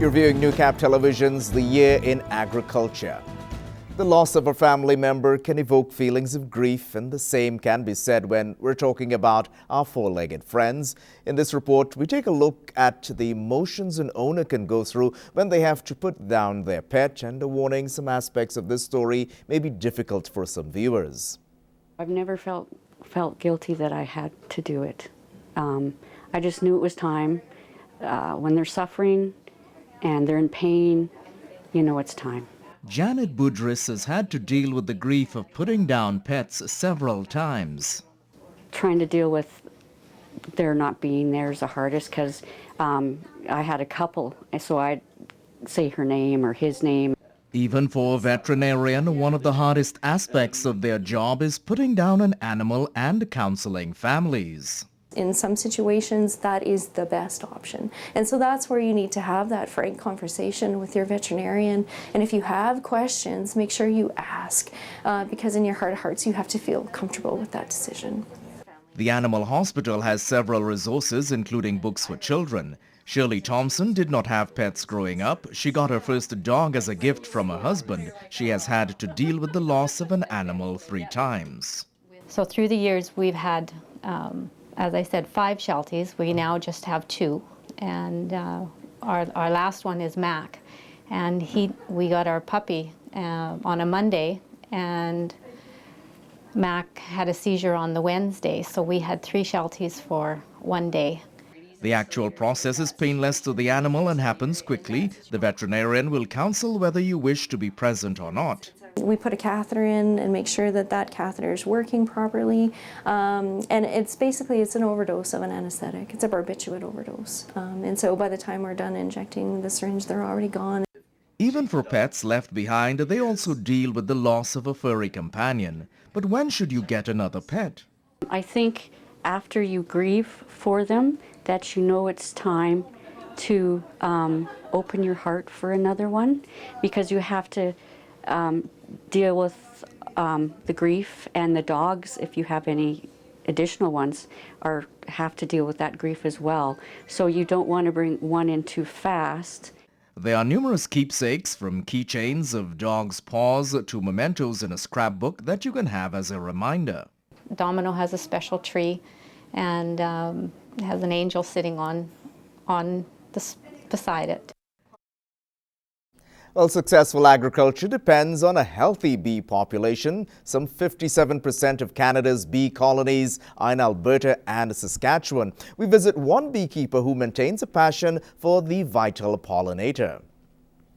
You're viewing Newcap Television's The Year in Agriculture. The loss of a family member can evoke feelings of grief, and the same can be said when we're talking about our four-legged friends. In this report, we take a look at the emotions an owner can go through when they have to put down their pet, and a warning: some aspects of this story may be difficult for some viewers. I've never felt guilty that I had to do it. I just knew it was time. When they're suffering and they're in pain, you know it's time. Janet Boudris has had to deal with the grief of putting down pets several times. Trying to deal with their not being there is the hardest, because I had a couple, so I'd say her name or his name. Even for a veterinarian, one of the hardest aspects of their job is putting down an animal and counseling families. In some situations, that is the best option. And so that's where you need to have that frank conversation with your veterinarian. And if you have questions, make sure you ask, because in your heart of hearts, you have to feel comfortable with that decision. The animal hospital has several resources, including books for children. Shirley Thompson did not have pets growing up. She got her first dog as a gift from her husband. She has had to deal with the loss of an animal 3 times. So through the years, we've had as I said, 5 Shelties. We now just have 2, and our last one is Mac. And we got our puppy on a Monday, and Mac had a seizure on the Wednesday, so we had 3 Shelties for one day. The actual process is painless to the animal and happens quickly. The veterinarian will counsel whether you wish to be present or not. We put a catheter in and make sure that that catheter is working properly. And it's an overdose of an anesthetic. It's a barbiturate overdose. And so by the time we're done injecting the syringe, they're already gone. Even for pets left behind, they also deal with the loss of a furry companion. But when should you get another pet? I think after you grieve for them, that you know it's time to open your heart for another one, because you have to deal with the grief, and the dogs, if you have any additional ones, have to deal with that grief as well. So you don't want to bring one in too fast. There are numerous keepsakes, from keychains of dogs' paws to mementos in a scrapbook that you can have as a reminder. Domino has a special tree and has an angel sitting beside it. Well, successful agriculture depends on a healthy bee population. Some 57% of Canada's bee colonies are in Alberta and Saskatchewan. We visit one beekeeper who maintains a passion for the vital pollinator.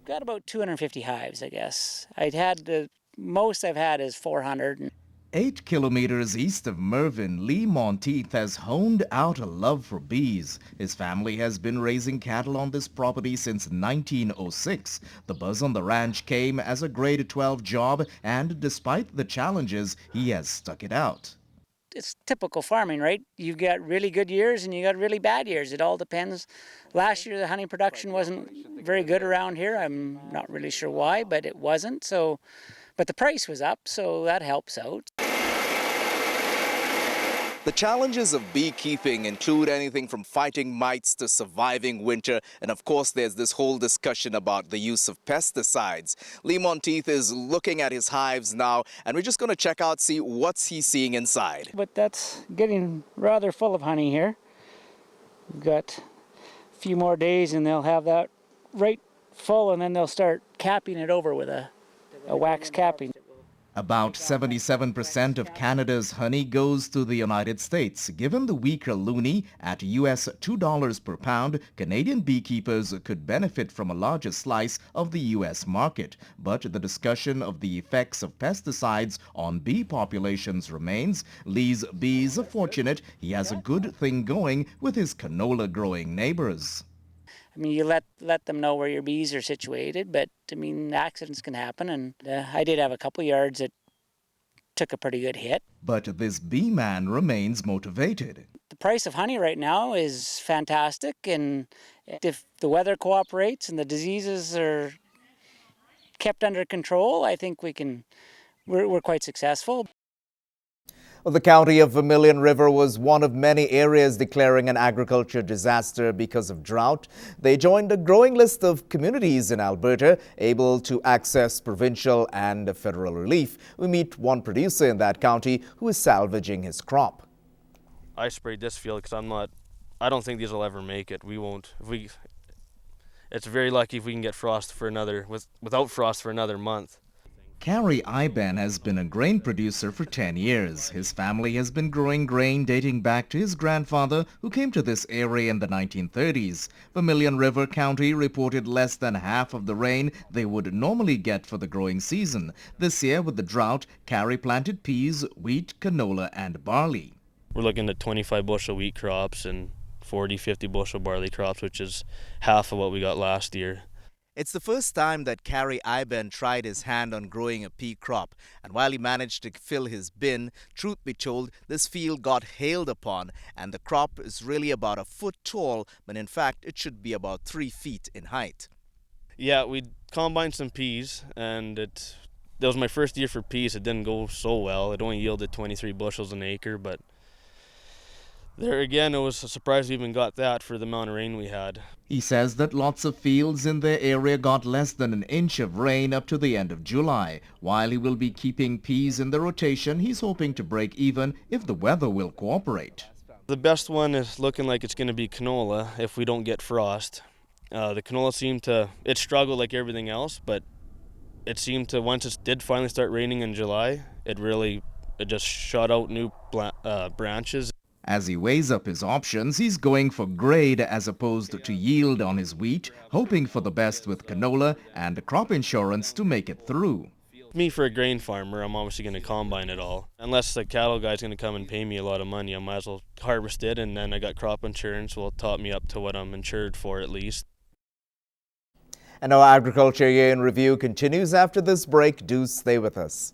Got about 250 hives, I guess. The most I've had is 400. 8 kilometers east of Mervyn, Lee Monteith has honed out a love for bees. His family has been raising cattle on this property since 1906. The buzz on the ranch came as a grade 12 job, and despite the challenges, he has stuck it out. It's typical farming, right? You've got really good years and you got really bad years. It all depends. Last year the honey production wasn't very good around here. I'm not really sure why, but it wasn't. But the price was up, so that helps out. The challenges of beekeeping include anything from fighting mites to surviving winter. And of course, there's this whole discussion about the use of pesticides. Lee Monteith is looking at his hives now, and we're just going to check out, see what's he seeing inside. But that's getting rather full of honey here. We've got a few more days and they'll have that right full, and then they'll start capping it over with a wax capping. About 77% of Canada's honey goes to the United States. Given the weaker loonie at US $2 per pound, Canadian beekeepers could benefit from a larger slice of the US market. But the discussion of the effects of pesticides on bee populations remains. Lee's bees are fortunate he has a good thing going with his canola growing neighbors. I mean, you let them know where your bees are situated, but I mean, accidents can happen, and I did have a couple yards that took a pretty good hit. But this bee man remains motivated. The price of honey right now is fantastic, and if the weather cooperates and the diseases are kept under control, I think we're quite successful. Well, the county of Vermilion River was one of many areas declaring an agriculture disaster because of drought. They joined a growing list of communities in Alberta able to access provincial and federal relief. We meet one producer in that county who is salvaging his crop. I sprayed this field because I don't think these will ever make it. We won't. It's very lucky if we can get frost for without frost for another month. Carrie Iben has been a grain producer for 10 years. His family has been growing grain dating back to his grandfather, who came to this area in the 1930s. Vermilion River County reported less than half of the rain they would normally get for the growing season. This year, with the drought, Carrie planted peas, wheat, canola and barley. We're looking at 25 bushel wheat crops and 40, 50 bushel barley crops, which is half of what we got last year. It's the first time that Carrie Iben tried his hand on growing a pea crop, and while he managed to fill his bin, truth be told, this field got hailed upon, and the crop is really about a foot tall, but in fact it should be about 3 feet in height. Yeah, we combined some peas, and that was my first year for peas. It didn't go so well. It only yielded 23 bushels an acre, but there again, it was a surprise we even got that for the amount of rain we had. He says that lots of fields in their area got less than an inch of rain up to the end of July. While he will be keeping peas in the rotation, he's hoping to break even if the weather will cooperate. The best one is looking like it's going to be canola if we don't get frost. The canola it struggled like everything else, but it seemed to, once it did finally start raining in July, it just shot out new branches. As he weighs up his options, he's going for grade as opposed to yield on his wheat, hoping for the best with canola and crop insurance to make it through. Me, for a grain farmer, I'm obviously going to combine it all. Unless the cattle guy's going to come and pay me a lot of money, I might as well harvest it, and then I got crop insurance will top me up to what I'm insured for at least. And our Agriculture Year in Review continues after this break. Do stay with us.